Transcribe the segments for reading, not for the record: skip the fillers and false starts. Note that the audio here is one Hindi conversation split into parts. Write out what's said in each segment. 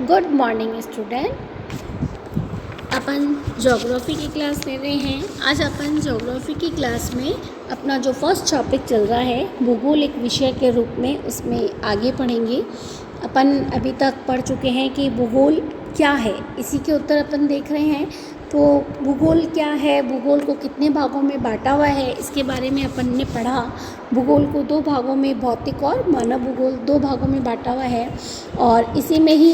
Good morning student. अपन ज्योग्राफी की क्लास ले रहे हैं। आज अपन ज्योग्राफी की क्लास में अपना जो फर्स्ट टॉपिक चल रहा है भूगोल एक विषय के रूप में उसमें आगे पढ़ेंगे। अपन अभी तक पढ़ चुके हैं कि भूगोल क्या है, इसी के उत्तर अपन देख रहे हैं। तो भूगोल क्या है, भूगोल को कितने भागों में बांटा हुआ है, इसके बारे में अपन ने पढ़ा। भूगोल को दो भागों में, भौतिक और मानव भूगोल, दो भागों में बांटा हुआ है। और इसी में ही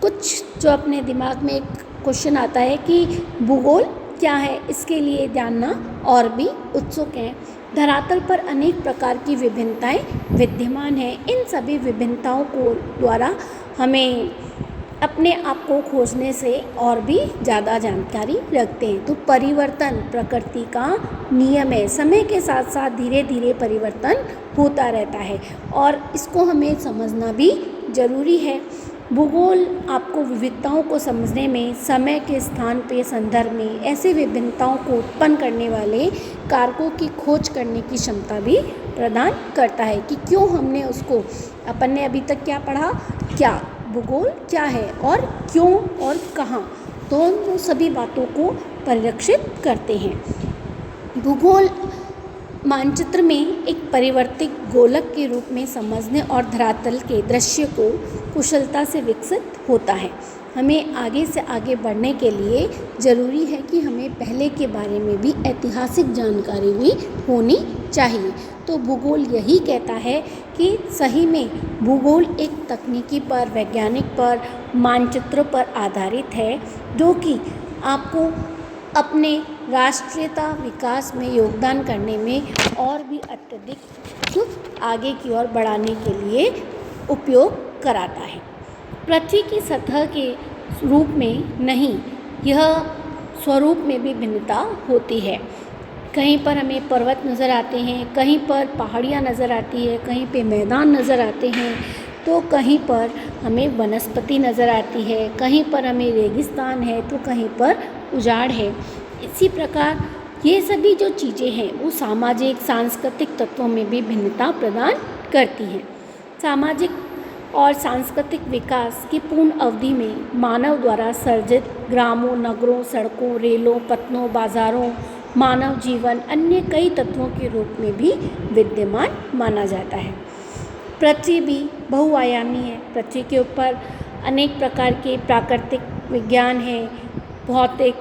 कुछ जो अपने दिमाग में एक क्वेश्चन आता है कि भूगोल क्या है, इसके लिए जानना और भी उत्सुक हैं। धरातल पर अनेक प्रकार की विभिन्नताएं विद्यमान हैं। इन सभी विभिन्नताओं को द्वारा हमें अपने आप को खोजने से और भी ज़्यादा जानकारी रखते हैं। तो परिवर्तन प्रकृति का नियम है, समय के साथ साथ धीरे धीरे परिवर्तन होता रहता है और इसको हमें समझना भी ज़रूरी है। भूगोल आपको विविधताओं को समझने में, समय के स्थान पे संदर्भ में ऐसे विभिन्नताओं को उत्पन्न करने वाले कारकों की खोज करने की क्षमता भी प्रदान करता है कि क्यों हमने उसको, अपन ने अभी तक क्या पढ़ा, क्या भूगोल क्या है और क्यों और कहाँ, तो सभी बातों को परिलक्षित करते हैं। भूगोल मानचित्र में एक परिवर्तित गोलक के रूप में समझने और धरातल के दृश्य को कुशलता से विकसित होता है। हमें आगे से आगे बढ़ने के लिए ज़रूरी है कि हमें पहले के बारे में भी ऐतिहासिक जानकारी भी होनी चाहिए। तो भूगोल यही कहता है कि सही में भूगोल एक तकनीकी पर, वैज्ञानिक पर, मानचित्र पर आधारित है जो कि आपको अपने राष्ट्रीयता विकास में योगदान करने में और भी अत्यधिक आगे की ओर बढ़ाने के लिए उपयोग कराता है। पृथ्वी की सतह के रूप में नहीं, यह स्वरूप में भी भिन्नता होती है। कहीं पर हमें पर्वत नज़र आते हैं, कहीं पर पहाड़ियाँ नज़र आती है, कहीं पे मैदान नज़र आते हैं, तो कहीं पर हमें वनस्पति नज़र आती है, कहीं पर हमें रेगिस्तान है, तो कहीं पर उजाड़ है। इसी प्रकार ये सभी जो चीज़ें हैं वो सामाजिक सांस्कृतिक तत्वों में भी भिन्नता प्रदान करती हैं। सामाजिक और सांस्कृतिक विकास की पूर्ण अवधि में मानव द्वारा सर्जित ग्रामों, नगरों, सड़कों, रेलों, पत्तनों, बाज़ारों, मानव जीवन अन्य कई तत्वों के रूप में भी विद्यमान माना जाता है। पृथ्वी भी बहुआयामी है। पृथ्वी के ऊपर अनेक प्रकार के प्राकृतिक विज्ञान है, भौतिक,